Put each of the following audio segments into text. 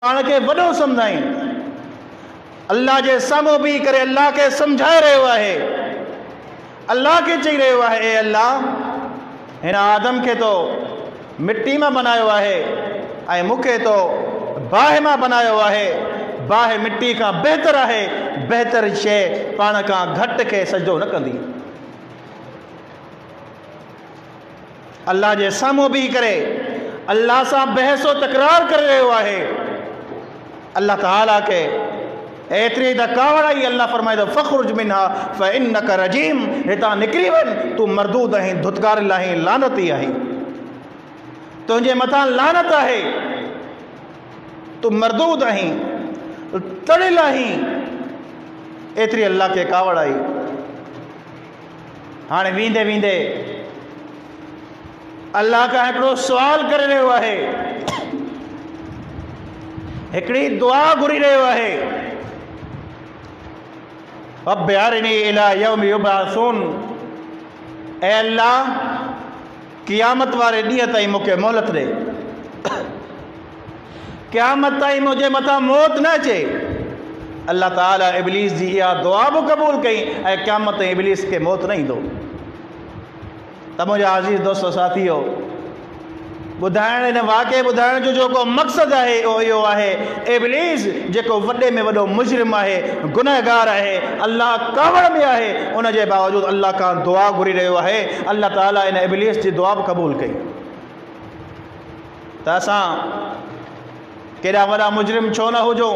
पाण खे वॾो सम्झाई, अल्लाह जे साम्हूं बीह करे अल्लाह खे सम्झाए रहियो आहे। अल्लाह खे चई रहियो आहे, ए अल्लाह, हिन आदम खे तो मिट्टी मां बनायो आहे ऐं मूंखे तो बाहि मां बनायो आहे। बाहि मिट्टी खां बहितर आहे, बहितर शइ पाण खां घटि खे सजदो न कंदी। अल्लाह जे साम्हूं बीह करे अल्लाह सां बहसो तकरार करे रहियो आहे। अल्लाह ताला के एतरी त कावड़ आई। अल्लाह फरमाए थो फ़ख़्रुज मिन्हा फ़इन्नक रजीम, हितां निकिरी वञ, तूं मरदूद आहीं, धुतकारियल आहीं, लानती आहीं, तुंहिंजे मथां लानत आहे, तूं मरदूद आहीं, तड़ियल आहीं। एतरी अल्लाह खे कावड़ आई। हाणे वेंदे वेंदे अल्लाह खां हिकिड़ो सुवाल करे रहियो आहे, हिकिड़ी दुआ घुरी रहियो आहे, रब्ब अरिनी इला यौम युबअसून, ए अल्लाह क़यामत वारे ॾींहं ताईं मूंखे मोहलत ॾे, क़यामत ताईं मुंहिंजे मथां मौत न अचे। अल्लाह ताला इब्लीस जी इहा दुआ बि क़बूल कई ऐं क़यामत ताईं इब्लीस खे मौत न ईंदो। त मुंहिंजा अज़ीज़ दोस्तो साथियो, ॿुधाइण हिन वाक़े ॿुधाइण जो जेको मक़सदु आहे उहो इहो आहे, इब्लीस जेको वॾे में वॾो मुजरिम आहे, गुनहगार आहे, अल्लाह कावड़ में आहे, उन जे बावजूदि अल्लाह खां दुआ घुरी रहियो आहे। अल्लाह ताला इन इब्लीस जी दुआ बि क़बूल कई। त असां केॾा वॾा मुजरिम छो न हुजूं,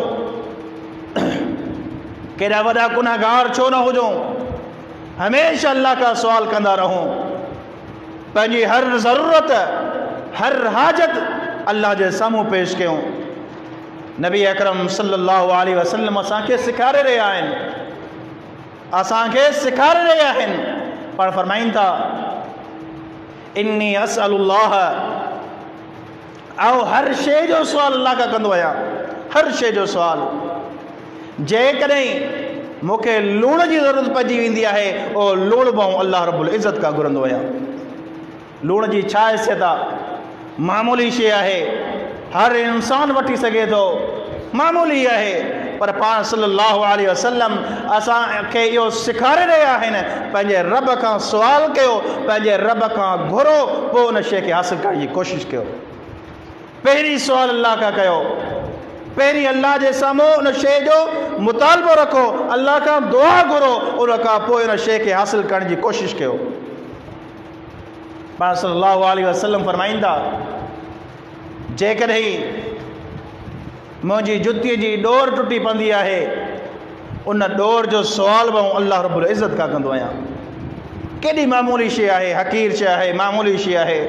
केॾा वॾा गुनहगार छो न हुजूं, हमेशह अल्लाह खां सुवाल कंदा रहूं। पंहिंजी हर ज़रूरत, हर हाजत अल्लाह जे साम्हूं पेश कयूं। नबी अकरम सल्लल्लाहु अलैहि वसल्लम असांखे सेखारे रहिया आहिनि, असांखे सेखारे रहिया आहिनि। पाण फरमाइनि था, इन्नी असअलुल्लाह, ऐं हर शइ जो सुवाल अल्लाह खां कंदो आहियां, हर शइ जो सुवाल। जेकॾहिं मूंखे लूण जी ज़रूरत पइजी वेंदी आहे, उहो लूण बि अल्लाह रब्बुल इज़्ज़त खां घुरंदो आहियां। लूण जी छा हैसियत आहे? मामूली शइ आहे, हर इंसान वठी सघे थो, मामूली आहे। पर पाण सल्लल्लाहु अलैहि वसल्लम असांखे इहो सेखारे रहिया आहिनि, पंहिंजे रब खां सुवाल कयो, पंहिंजे रब खां घुरो, पोइ उन शइ खे हासिलु करण जी कोशिशि कयो। पहिरीं सुवाल अल्लाह खां कयो, पहिरीं अल्लाह जे साम्हूं उन शइ जो मुतालबो रखो, अल्लाह खां दुआ घुरो, उन खां पोइ उन शइ खे हासिलु करण जी कोशिशि कयो। पाण सल्लल्लाहु अलैहि वसल्लम फरमाईंदा, जेकॾहिं मुंहिंजी जुतीअ जी डोर टुटी पवंदी आहे, उन डोर जो सुवाल बि अल्लाह रब्बुल इज़्ज़त खां कंदो आहियां। केॾी मामूली शइ आहे, हक़ीर शइ आहे, मामूली शइ आहे,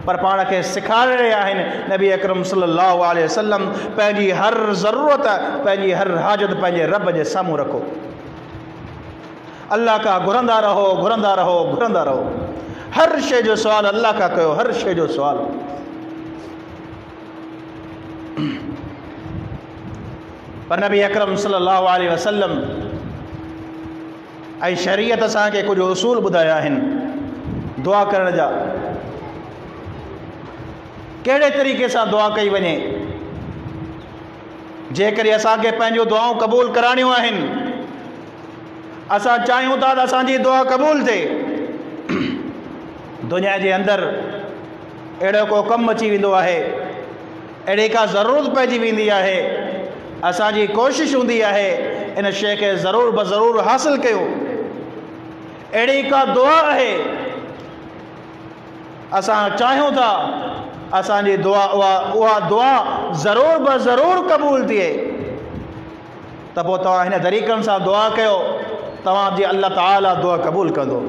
पर पाण खे सेखारे रहिया आहिनि। नबी अकरम सल्लल्लाहु अलैहि वसल्लम पंहिंजी हर ज़रूरत, पंहिंजी हर हाजत पंहिंजे रब जे साम्हूं रखो, अल्लाह खां घुरंदा रहो, घुरंदा रहो, घुरंदा रहो। हर शइ जो सुवाल अल्लाह खां कयो, हर शइ जो सुवाल। पर नबी अकरम सल्लल्लाहु अलैहि वसल्लम ऐं शरीयत असांखे कुझु उसूल ॿुधाया आहिनि दुआ करण जा। कहिड़े तरीक़े सां दुआ कई वञे? जेकॾहिं असांखे पंहिंजूं दुआऊं क़बूल कराइणियूं आहिनि, असां चाहियूं था त असांजी दुआ क़बूल थिए, दुनिया जे अंदरि अहिड़ो को कमु अची वेंदो आहे, अहिड़ी का ज़रूरत पइजी वेंदी आहे, असांजी कोशिशि हूंदी आहे इन शइ खे ज़रूर ब ज़रूर हासिलु कयूं। अहिड़ी का दुआ आहे, असां चाहियूं था असांजी दुआ उहा दुआ ज़रूर ब ज़रूर क़बूल थिए, त पोइ तव्हां हिन तरीक़नि सां दुआ कयो, तव्हांजी अल्लाह ताला दुआ क़बूल कंदो।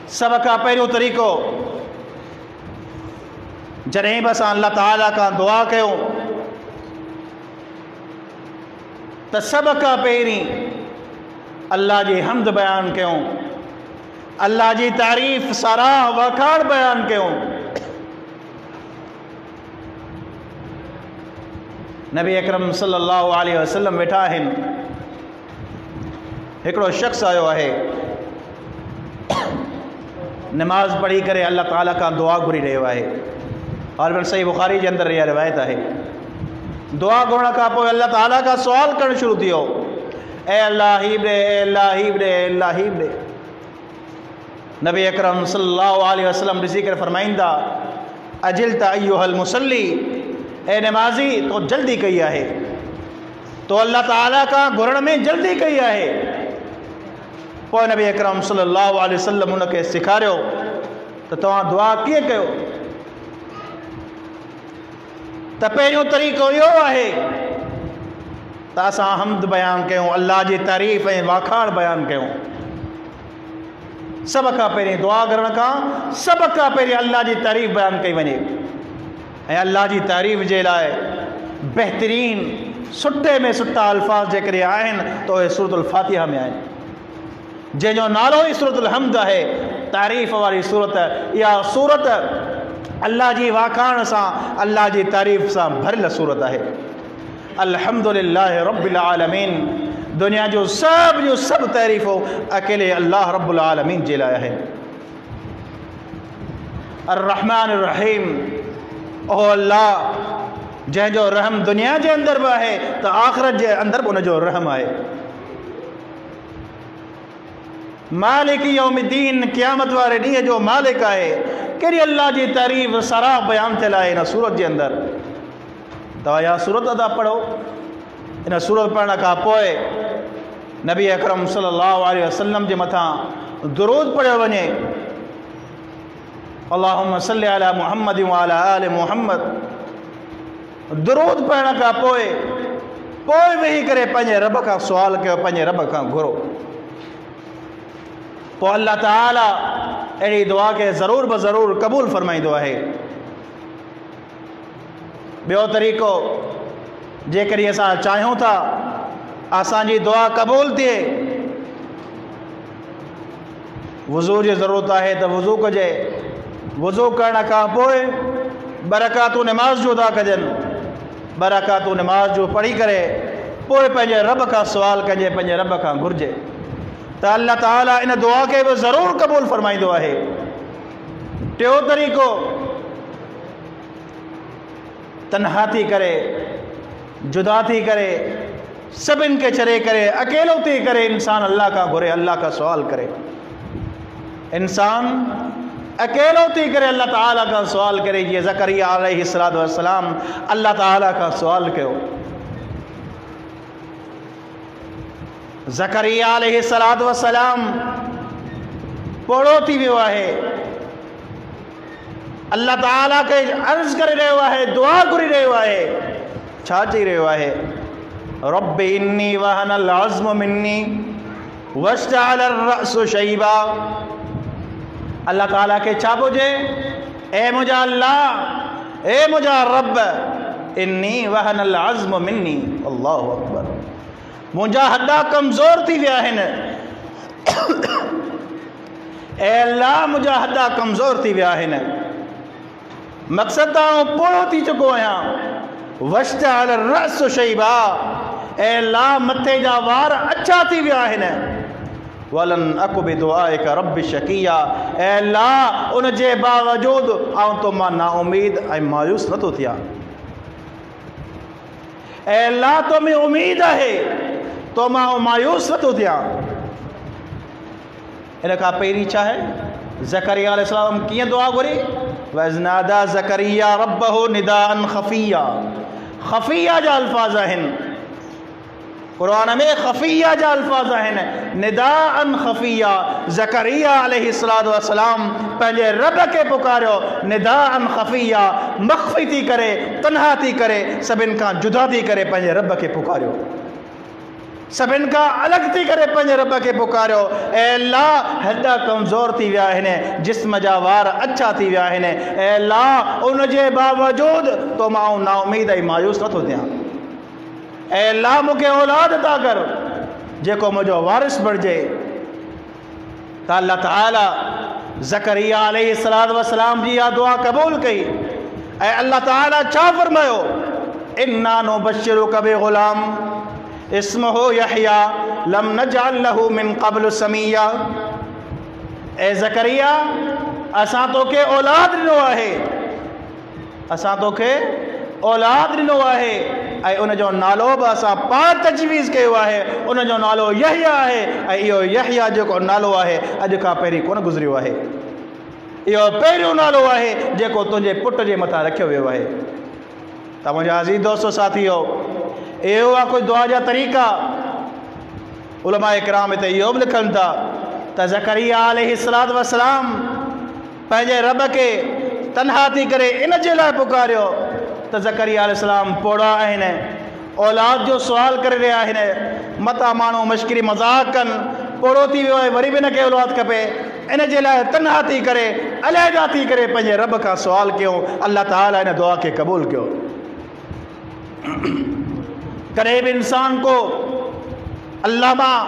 सभ खां पहिरियों तरीक़ो, जॾहिं बि असां अल्लाह ताला खां दुआ कयूं त सभ खां पहिरीं अल्लाह जी हम्द बयानु कयूं, अल्लाह जी तारीफ़, साराह, वखाण बयानु कयूं। नबी अकरम सल्लल्लाहु अलैहि वसल्लम वेठा आहिनि, हिकिड़ो शख़्स आयो आहे, नमाज़ पढ़ी करे अल्लाह ताला का दुआ घुरी रहियो आहे। और फिर सही बुखारी के अंदर इहा रिवायत है, दुआ घुरण खां पोइ अल्लाह ताला का सुवाल करणु शुरू थियो, ए अल्लाह हीब ॾे, ए अल्लाह हीब ॾे, ए अल्लाह हीब ॾे। नबी अकरम सल्लल्लाहु अलैहि वसल्लम ॾिसी करे फरमाईंदा, अजिलत अय्युहल मुसल्ली, ए नमाज़ी तो जल्दी कई आहे, तो अल्लाह ताला का घुरण में जल्दी कई आहे। पोइ नबी अकरम सल्लल्लाहु अलैहि वसल्लम उनखे सेखारियो त तव्हां दुआ कीअं कयो। त पहिरियों तरीक़ो इहो आहे त असां हम्द बयानु कयूं, अल्लाह जी तारीफ़ ऐं वाखाण बयानु कयूं। सभ खां पहिरीं दुआ करण खां सभ खां पहिरीं अल्लाह जी तारीफ़ बयानु कई वञे। ऐं अल्लाह जी तारीफ़ जे लाइ बहितरीन सुठे में सुठा अल्फाज़ जेकॾहिं आहिनि त उहे सूरतुल फातिहा में आहिनि, जंहिंजो नालो ई सूरतुल हम्द आहे। तारीफ़ वारी सूरत, इहा सूरत अल्लाह जी वाखाण सां, अल्लाह जी तारीफ़ सां भरियल सूरत आहे। अल्हम्दुलिल्लाह रब्बिल आलमीन, दुनिया जो सभु तारीफ़ूं अकेले अल्लाह रब्बुल आलमीन जे लाइ आहे। अर्रहमान अर्रहीम, ओ अल्लाह जंहिंजो रहम दुनिया जे अंदर बि आहे त आख़िरत जे अंदर बि उनजो रहम आहे। मालिक यौमिद्दीन, क़यामत वारे ॾींहं जो मालिक आहे। कहिड़ी अल्लाह जी तारीफ़ सराह बयानु थियल आहे इन सूरत जे अंदर। तव्हां इहा सूरत अदा पढ़ो। इन सूरत पढ़ण खां पोइ नबी अकरम सल्लल्लाहु अलैहि वसल्लम जे मथां दुरूद पढ़ियो वञे, अल्लाहुम्मा सल्लि अला मुहम्मद व अला आलि मुहम्मद। दुरूद पढ़ण खां पोइ वेही करे पंहिंजे रब खां सुवाल कयो, पंहिंजे रब खां घुरो। पोइ अल्लाह ताला अहिड़ी दुआ खे ज़रूर ब ज़रूर क़बूल फरमाईंदो आहे। ॿियो तरीक़ो, जेकॾहिं असां चाहियूं था असांजी दुआ क़बूल थिए, वुज़ू जी ज़रूरत आहे त वुज़ू कजे। वुज़ू करण खां पोइ बरकातूं नमाज़ जो अदा कजनि। बरकातूं नमाज़ जो पढ़ी करे पोइ पंहिंजे रब खां सुवाल कजे, पंहिंजे रब खां घुरिजे त अल्लाह ताला इन दुआ खे बि ज़रूरु क़बूल फरमाईंदो आहे। टियों तरीक़ो, तन्हा थी करे, जुदा थी करे, सभिनि खे छॾे करे, अकेलो थी करे इंसान अल्लाह खां घुरे, अल्लाह खां सुवाल करे। इंसान अकेलो थी करे अल्लाह ताला खां सुवाल करे, जीअं ज़करिया अलैहिस्सलातु वस्सलाम अल्लाह ताला खां सुवाल कयो। ज़करिया अलैहिस्सलातु वस्सलाम पोड़ो थी वियो आहे, अल्लाह ताला खे अर्ज़ करे रहियो आहे, दुआ घुरी रहियो आहे। छा चई रहियो आहे? रब्बि इन्नी वहनल अज़्मु मिन्नी वश्तअलर रअसु शैबा। अल्लाह ताला खे छा पुजे? ए मुंहिंजा अल्लाह, ए मुंहिंजा रब, इन्नी वहनल अज़्मु मिन्नी, अल्लाहु अकबर, मुंहिंजा हॾा कमज़ोर थी विया आहिनि। ए अल्लाह, मुंहिंजा हॾा कमज़ोर थी विया आहिनि। मक़सदु त पोड़ो थी चुको आहियां। वश्तअलर रअसु शैबा, ए अल्लाह, मथे जा वार अछा थी विया आहिनि। वलन अकु बिदुआइका रब्बि शकिया, ए अल्लाह, उन जे बावजूदु आउं तो मां नाउमीद ऐं मायूस नथो थियां। ए अल्लाह, तो में उम्मीद आहे, तो मां मायूस नथो थियां। इन खां पहिरीं छा आहे? ज़करिया अलैहिस्सलाम कीअं दुआ घुरी? वज़नादा ज़करिया रब्बहु निदाअन ख़फ़िया। ख़फ़िया जा अल्फाज़ आहिनि क़ुरान में, ख़फ़िया जा अल्फाज़ आहिनि, निदाअन ख़फ़िया। ज़करिया अलैहिस्सलातु वस्सलाम पंहिंजे रब खे पुकारियो निदाअन ख़फ़िया, मख़फ़ी थी करे, तन्हा थी करे, सभिनि खां जुदा थी करे पंहिंजे रब खे पुकारियो, सभिनि खां अलॻि थी करे पंहिंजे रब खे पुकारियो। ए अल्लाह, हॾा कमज़ोर थी विया आहिनि, जिस्म जा वार अछा थी विया आहिनि। ए अल्लाह, उन जे बावजूदु तो मां नाउमीद ऐं मायूस नथो थियां। ए अल्लाह, मूंखे औलाद अता कर जेको मुंहिंजो वारिस बणिजे। त अल्लाह ताला ज़करिया अलैहिस्सलातु वस्सलाम जी इहा दुआ क़बूल कई। ऐं अल्लाह ताला छा फरमायो? इन्ना नुबश्शिरुका बिग़ुलाम इस्मुहु यहया लम नजअल लहू मिन क़ब्लु समिया। ए ज़करिया, असां तोखे औलाद ॾिनो आहे, असां तोखे औलाद ॾिनो आहे ऐं उनजो नालो बि असां पाण तजवीज़ कयो आहे। उनजो नालो यहया आहे ऐं इहो यहया जेको नालो आहे अॼु खां पहिरीं कोन गुज़रियो आहे। इहो पहिरियों नालो आहे जेको तुंहिंजे पुट जे मथां रखियो वियो आहे। त मुंहिंजा अज़ीज़ दोस्तो साथियो, इहो आहे कोई दुआ जा तरीक़ा। उलमा इकराम हिते इहो बि लिखनि था त ज़करिया अलैहिस्सलातु वस्सलाम पंहिंजे रब खे तनहा थी करे इन जे लाइ पुकारियो त ज़करिया अलैहिस्सलाम पोड़ा आहिनि, औलाद जो सुवाल करे रहिया आहिनि। मता माण्हू मश्किरी मज़ाक कनि, पोड़ो थी वियो आहे वरी बि हिनखे औलाद खपे, इन जे लाइ तनहा थी करे अलहदा थी करे पंहिंजे रब खां सुवाल कयो। अल्लाह ताला इन दुआ खे क़बूल कयो। कॾहिं बि इंसान को अल्लाह मां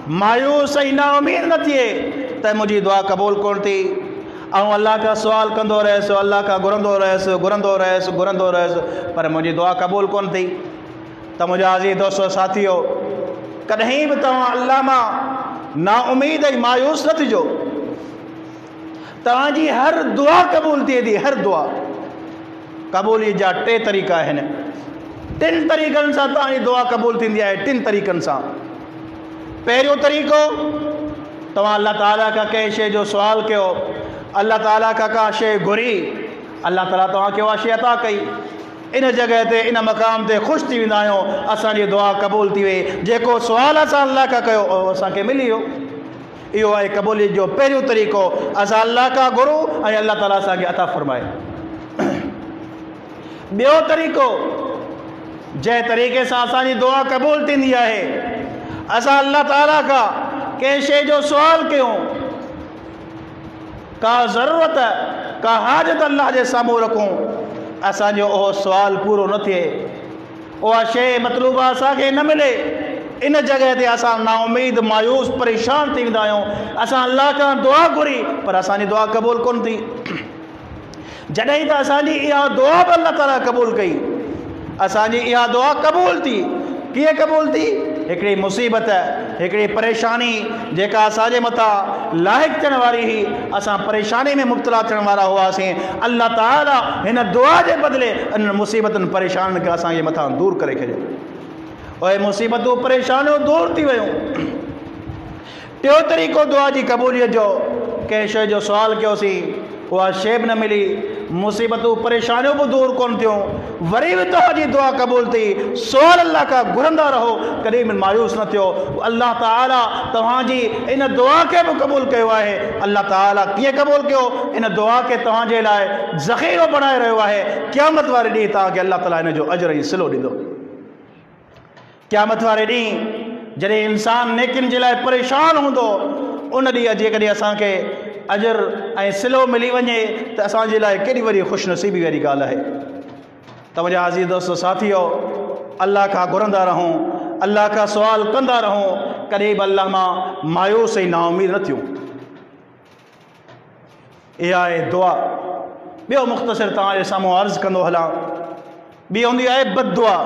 मायूस ऐं नाउमीद न थिए त मुंहिंजी दुआ क़बूल कोन थी। ऐं अल्लाह खां सुवाल कंदो रहियुसि, अल्लाह खां घुरंदो रहियुसि, घुरंदो रहियुसि, पर मुंहिंजी दुआ क़बूल कोन थी। त मुंहिंजा अज़ीज़ दोस्तो साथियो, कॾहिं बि तव्हां अल्लाह मां नाउमीद ऐं मायूस न थिजो। तव्हांजी हर दुआ क़बूल थिए थी, हर दुआ। क़बूलियत जा 3 तरीक़ा आहिनि। 3 तरीक़नि सां तव्हांजी दुआ क़बूल थींदी आहे, 3 तरीक़नि सां। पहिरियों तरीक़ो, तव्हां अल्लाह ताला खां कंहिं शइ जो सुवाल कयो, अल्लाह ताला खां का शइ घुरी, अल्लाह ताला तव्हांखे उहा शइ अता कई। इन जॻह ते इन मक़ाम ते ख़ुशि थी वेंदा आहियूं, असांजी दुआ क़बूल थी वई। जेको सुवाल असां अल्लाह खां कयो उहो असांखे मिली वियो। इहो आहे क़बूलियत जो पहिरियों तरीक़ो। असां अल्लाह खां घुरूं ऐं अल्लाह ताला असांखे अता फ़रमाए। ॿियो तरीक़ो, जंहिं तरीक़े सां असांजी दुआ क़बूल थींदी आहे, असां अल्लाह ताला खां कंहिं शइ जो सुवाल कयूं, का ज़रूरत, का हाजत अल्लाह जे साम्हूं रखूं, असांजो उहो सुवाल पूरो न थिए, उहा शइ मतलूबा असांखे न मिले, इन जॻह ते असां नाउमीद, मायूस, परेशान थी वेंदा आहियूं। असां अल्लाह खां दुआ घुरी पर असांजी दुआ क़बूल कोन थी। जॾहिं त असांजी इहा दुआ बि अल्लाह ताला क़बूल कई, असांजी इहा दुआ क़बूल थी। कीअं क़बूल थी? हिकिड़ी मुसीबत, हिकिड़ी परेशानी जेका असांजे मथां लाहिक़ थियण वारी हुई, असां परेशानी में मुब्तला थियण वारा हुआसीं, अल्लाह ताला हिन दुआ जे बदिले इन मुसीबतनि परेशानियुनि खे असांजे मथां दूरि करे छॾियो। उहे मुसीबतूं परेशानियूं दूरि थी वियूं। टियों तरीक़ो दुआ जी क़बूलियत जो, कंहिं शइ जो सुवाल कयोसीं, उहा शइ बि न मिली, मुसीबतूं परेशानियूं बि दूरि कोन थियूं, वरी बि तव्हांजी दुआ क़बूल थी। सुवाल अल्लाह खां घुरंदा रहो, कॾहिं बि मायूस न थियो। अल्लाह ताला तव्हांजी इन दुआ खे बि क़बूल कयो आहे। अल्लाह ताला कीअं क़बूल कयो? इन दुआ खे तव्हांजे लाइ ज़ख़ीरो बणाए रहियो आहे। क़यामत वारे ॾींहुं तव्हांखे अल्लाह ताला इन जो अजर ऐं सिलो ॾींदो। क़यामत वारे ॾींहुं जॾहिं इंसान नेकिन जे लाइ परेशान हूंदो, उन ॾींहुं जेकॾहिं असांखे अजर ऐं सिलो मिली वञे त असांजे लाइ केॾी वॾी ख़ुशनसीबी वारी ॻाल्हि आहे। त मुंहिंजा अज़ीज़ दोस्तो साथियो, अल्लाह खां घुरंदा रहूं, अल्लाह खां सुवाल कंदा रहूं, कॾहिं बि अल्लाह मां मायूस ऐं नाउमीद न थियूं। इहा आहे दुआ। ॿियो मुख़्तसिर तव्हांजे साम्हूं अर्ज़ु कंदो हलां। ॿी हूंदी आहे बददुआ।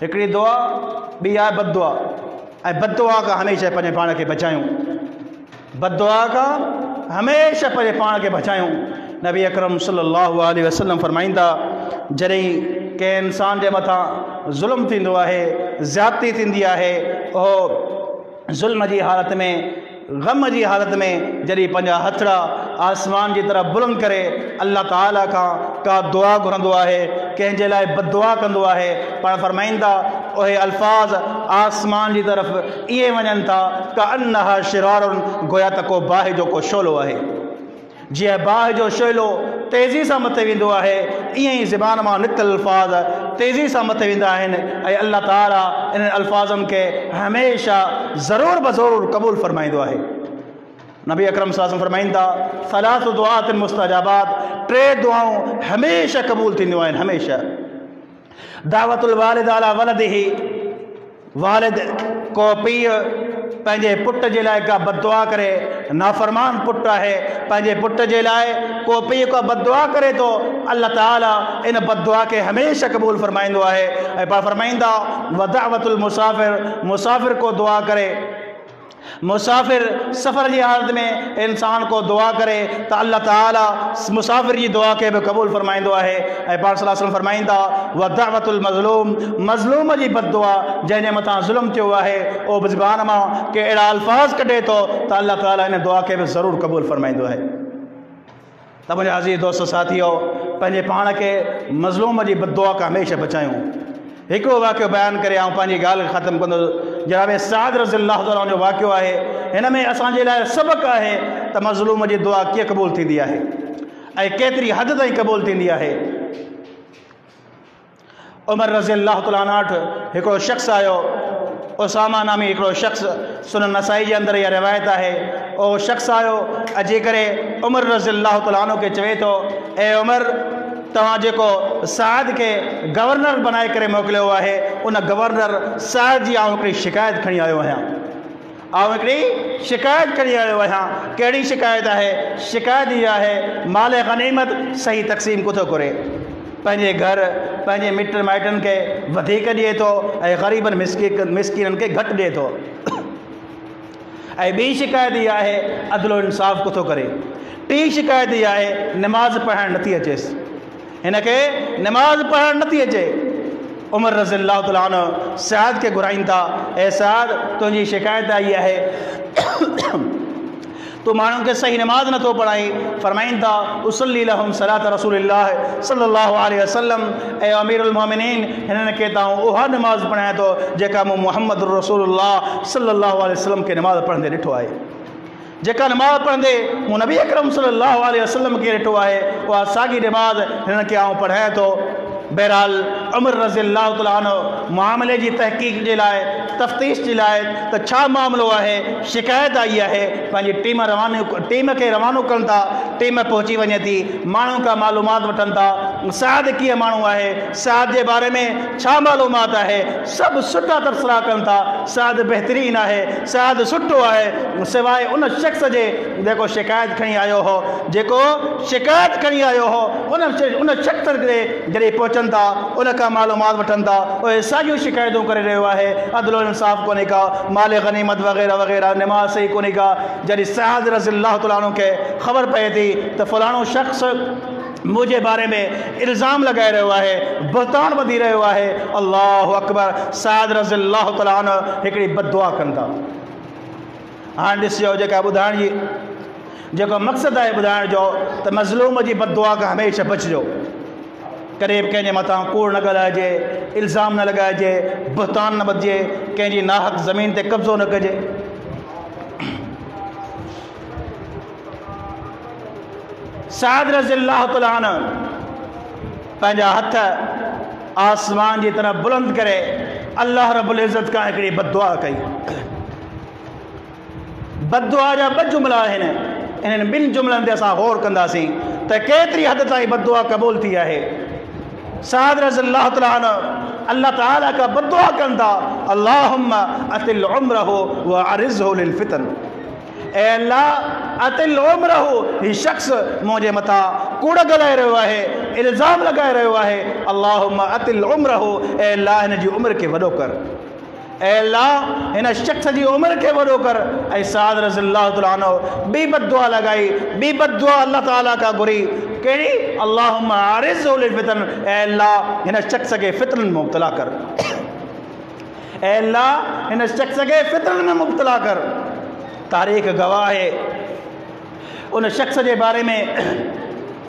हिकिड़ी दुआ, ॿी आहे बददुआ। ऐं बददुआ खां हमेशह पंहिंजे पाण खे बचायूं। बददुआ खां हमेशह पंहिंजे पाण खे बचायूं। नबी अकरम सल्लल्लाहु अलैहि वसल्लम फरमाईंदा, जॾहिं कंहिं इंसान जे मथां ज़ुल्म थींदो आहे, ज़्यादती थींदी आहे, उहो ज़ुल्म जी हालत में, ग़म जी हालत में जॾहिं पंहिंजा हथड़ा आसमान जी तरफ़ बुलंद करे अल्लाह ताला खां का दुआ घुरंदो आहे, कंहिंजे लाइ बददुआ कंदो आहे, पाण फरमाईंदा उहे अल्फाज़ आसमान जी तरफ़ ईअं वञनि था का अन्नहा शिरारुन, गोया त को बाहि जो को शोलो आहे। जीअं बाहि जो शोलो तेज़ी सां मथे वेंदो आहे, ईअं ई ज़बान मां निकितल अल्फाज़ तेज़ी सां मथे वेंदा आहिनि ऐं अल्लाह ताला इन अल्फाज़नि खे हमेशह ज़रूरु बज़रूरु क़बूल फरमाईंदो आहे। नबी अकरम सल्लल्लाहु अलैहि वसल्लम फरमाईंदा, सलासु दुआतिन मुस्तजाबात, 3 दुआऊं हमेशह क़बूल थींदियूं आहिनि, हमेशह। दावतुल वालिद अला वलदिही, वालिद को पीउ पंहिंजे पुट जे लाइ का बददुआ करे, नाफ़रमान पुटु आहे, पंहिंजे पुट जे लाइ को पीउ को बददुआ करे थो, अल्लाह ताला इन बददुआ खे हमेशह क़बूल फरमाईंदो आहे। ऐं पाण फरमाईंदा, व दावतुल मुसाफ़िर, मुसाफ़िर को दुआ करे, मुसाफ़िर सफ़र जी हालत में इंसान को दुआ करे तो अल्लाह ताला मुसाफ़िर की दुआ के भी कबूल फरमाइंदो आहे। ऐं पाक सल्लल्लाहु अलैहि वसल्लम फरमाइंदा व दावतुल मज़लूम, मज़लूम जी बददुआ जंहिंजे मथां ज़ुल्म थियो आहे ओ ज़बान मां के अहिड़ा अल्फाज़ कढे थो त अल्लाह ताला इन दुआ के भी ज़रूरु कबूल फरमाइंदो आहे। त मुंहिंजा अज़ीज़ दोस्त साथियो, पंहिंजे पाण खे मज़लूम जी बददुआ खां हमेशह बचायूं। हिकिड़ो वाक़ियो बयानु करे ऐं पंहिंजी ॻाल्हि ख़तमु कंदो। जनाब साद रज़ियल्लाहु ताला जो वाक़ियो आहे। हिन में असांजे लाइ सबक़ु आहे त मज़लूम जी दुआ कीअं क़बूल थींदी आहे ऐं केतिरी हद ताईं क़बूल थींदी आहे। उमर रज़ियल्लाहु ताला वटि हिकिड़ो शख़्स आयो, उसामा नामी हिकिड़ो शख़्स, सुनन नसाई जे अंदरि इहा रिवायत आहे। उहो शख़्स आयो अची करे उमर रज़ियल्लाहु ताला खे चवे थो, ए उमर, तव्हां जेको साद के गवर्नर बनाए करे मोकिलियो आहे, उन गवर्नर साद जी आउं हिकिड़ी शिकायत खणी आयो आहियां। आउं हिकिड़ी शिकायत खणी आयो आहियां। कहिड़ी शिकायत आहे? शिकायत इहा आहे, माल गनीमत सही तक़सीम कोथो करे, पंहिंजे घर पंहिंजे मिट माइटनि खे वधीक ॾिए थो ऐं ग़रीबनि मिसकीननि खे घटि ॾिए थो। ऐं ॿी शिकायत इहा आहे, अदलो इंसाफ़ कोथो करे। टी शिकायत इहा आहे, नमाज़ पढ़णु नथी अचेसि, हिनखे नमाज़ पढ़णु नथी अचे। उमर रज़ियल्लाहु ताला अन्हु साद खे घुराइनि था, ऐं साद, तुंहिंजी शिकायत आई आहे तूं माण्हुनि खे सही नमाज़ नथो पढ़ाई। फरमाइनि था, उसल्ली लहुम सलात रसूलिल्लाह सल्लल्लाहु अलैहि वसल्लम, ऐं अमीरुल मोमिनीन, हिननि खे तव्हां उहा नमाज़ पढ़ाए थो जेका मूं मुहम्मद रसूलुल्लाह सल्लल्लाहु अलैहि वसल्लम खे नमाज़ पढ़ंदे ॾिठो आहे। जेका नमाज़ पढ़ंदे मूं नबी अकरम सल्लल्लाहु अलैहि वसल्लम खे ॾिठो आहे, उहा साॻी नमाज़ हिननि खे आउं पढ़ायां थो। बहरहाल उमर रज़ियल्लाहु ताला अन्हु मामले जी तहक़ीक़ जे लाइ, तफ़्तीश जे लाइ त छा मामिलो आहे, शिकायत आई आहे, पंहिंजी टीम खे रवानो कनि था। टीम पहुची वञे थी, माण्हुनि खां मालूमात वठनि था, साद कीअं माण्हू आहे, साद जे बारे में छा मालूमात आहे, सभु सुठा तबसरा कनि था। साद बहितरीनु आहे, साद सुठो आहे, सवाइ उन शख़्स जे जेको शिकायत खणी आयो हो, जेको शिकायत खणी आयो हो, उन शख़्स खे जॾहिं पहुचनि था, उन खां मालूमात वठनि था, उहे साॻियूं शिकायतूं करे रहियो आहे। अदलो इंसाफ़ कोन्हे का, माल गनीमत वग़ैरह वग़ैरह, नमाज़ सही कोन्हे का। जॾहिं साद रज़ियल्लाहु ताला अन्हु खे ख़बर पए थी त फलाणो शख़्स मुंहिंजे बारे में इल्ज़ाम लॻाए रहियो आहे, बहतान वधी रहियो आहे, अल्लाहु अकबर, साद रज़ियल्लाहु ताला अन्हु हिकिड़ी बददुआ कनि था। हाणे ॾिसिजो, जेका ॿुधाइण जी जेको मक़सदु आहे ॿुधाइण जो, त मज़लूम जी बददुआ खां हमेशह बचिजो। कॾहिं बि कंहिंजे मथां कूड़ न ॻाल्हाइजे, इल्ज़ाम न लॻाइजे, बहतान न ॿधिजे, कंहिंजी नाहक ज़मीन ते कब्ज़ो न कजे। साद रज़ियल्लाहु ताला अन्हु पंहिंजा हथ आसमान जी तरफ़ बुलंद करे अल्लाह रब्बुल इज़्ज़त खां हिकिड़ी बददुआ कई। बददुआ जा ॿ जुमिला आहिनि, इन्हनि ॿिनि जुमिलनि ते असां गौर कंदासीं त केतिरी हद ताईं बददुआ क़बूल थी आहे। साद रज़ियल्लाहु ताला अन्हु अल्लाह ताला का बददुआ कनि था, अल्लाहुम्मा अतिल उम्रहु व अरिज़हु लिल फितन। ए अल्लाह, अतिल उम्रहु, ही शख़्स मुंहिंजे मथां कूड़ ॻाल्हाए रहियो आहे, इल्ज़ाम लॻाए रहियो आहे। अल्लाहुम्मा अतिल उम्रहु, ए अल्लाह, हिन जी उमिरि खे वॾो कर। ए अल्लाह, हिन शख़्स जी उमिरि खे वॾो कर। ऐं साद रज़ियल्लाहु ताला अन्हु ॿी बददुआ लॻाई, ॿी बददुआ अल्लाह ताला खां घुरी। कहिड़ी? अल्लाहुम्मा अरिज़हु लिल फितन, ए अल्लाह, हिन शख़्स खे फितननि में मुब्तला कर। ए अल्लाह, हिन शख़्स खे फितननि में मुब्तला कर। तारीख़ गवाह आहे, उन शख़्स जे बारे में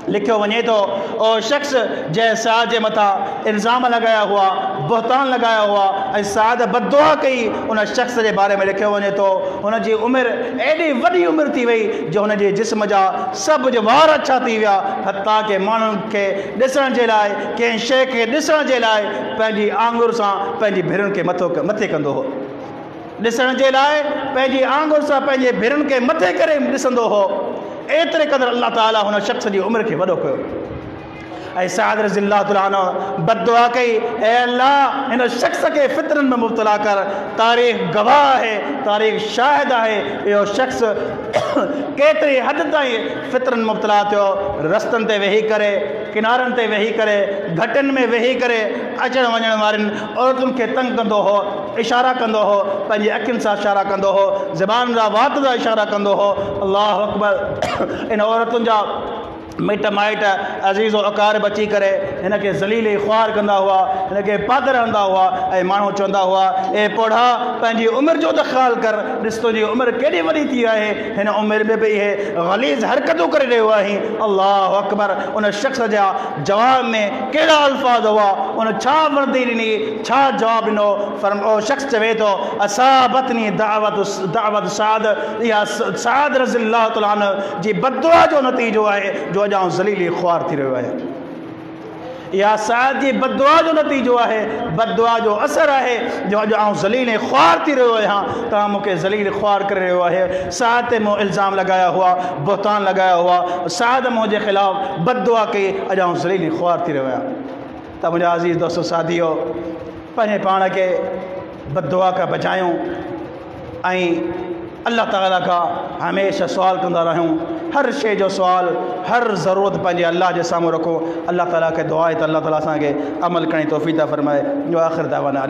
लिखियो वञे थो, ओ शख़्स जंहिं साद जे मथां इल्ज़ाम लॻाया हुआ, बहतान लॻाया हुआ ऐं साद बददुआ कई, उन शख़्स जे बारे में लिखियो वञे थो, हुनजी उमिरि एॾी वॾी उमिरि थी वई जो हुनजे जिस्म जा सभु वार अछा थी विया, हता के माण्हुनि खे ॾिसण जे लाइ, कंहिं शइ खे ॾिसण जे लाइ पंहिंजी आंगुर सां पंहिंजी भिरुनि खे मथे कंदो हो। ॾिसण जे लाइ पंहिंजी आंगुर सां पंहिंजे भिरुनि खे मथे करे ॾिसंदो हो। एतिरे क़दुरु अल्लाह ताला हुन शख़्स जी उमिरि खे वॾो कयो। ऐं साद रज़ियल्लाहु ताला अन्हु बददुआ कई, ए अल्लाह, हिन शख़्स खे फितरनि में मुब्तला कर। तारीख़ गवाह आहे, तारीख़ शाहिद आहे, इहो शख़्स केतिरी हद ताईं फितरनि मुब्तला थियो। रस्तनि ते वेही करे, किनारनि ते वेही करे, घटनि में वेही करे अचण वञण वारनि औरतुनि खे तंग कंदो हो। इशारा कंदो हो, पंहिंजी अखियुनि सां इशारा कंदो हो, ज़बान जा वात जा इशारा कंदो हो। अल्लाहु अकबर। इन औरतुनि जा मिट माइट अज़ीज़ अकारब अची करे हिन खे ज़लील ख़्वार कंदा हुआ, हिन खे पादर हंदा हुआ ऐं माण्हू चवंदा हुआ, ए पोढ़ा पंहिंजी उमिरि जो त ख़्यालु कर, ॾिस तुंहिंजी उमिरि केॾी वॾी थी आहे, हिन उमिरि में बि इहे ग़लीज़ हरकतूं करे रहियो आहीं। अल्लाहु अकबर। उन शख़्स जा जवाब में कहिड़ा अल्फाज़ हुआ, उन छा वर्दी ॾिनी, छा जवाबु ॾिनो? ओ शख़्स चवे थो, असाबतनी दावत साद, इहा साद रज़ियल्लाहु तआला अन्हु जी बददुआ जो नतीजो आहे जो अॼु आउं ज़लील ख़्वार थी रहियो आहियां। इहा साद जी बददुआ जो नतीजो आहे, बददुआ जो असरु आहे जो अॼु आउं ज़लील ख़्वार थी रहियो आहियां। तव्हां मूंखे ज़लील ख़्वार करे रहियो आहे। साद ते मूं इल्ज़ाम लॻाया हुआ, बहतान लॻाया हुआ, साद मुंहिंजे ख़िलाफ़ु बददुआ कई, अॼु आउं ज़लील ख़्वार थी रहियो आहियां। त मुंहिंजा अज़ीज़ दोस्तो साथियो, पंहिंजे पाण खे बददुआ खां बचायूं ऐं अल्लाह ताला खां हमेशह सुवाल कंदा रहूं। हर शइ जो सुवाल, हर ज़रूरत पंहिंजे अल्लाह जे साम्हूं रखो। अल्लाह ताला खे दुआ आहे त अल्लाह ताला असांखे अमल करण जी तौफ़ीक़ अता फ़रमाए। जो आख़िर दावाना।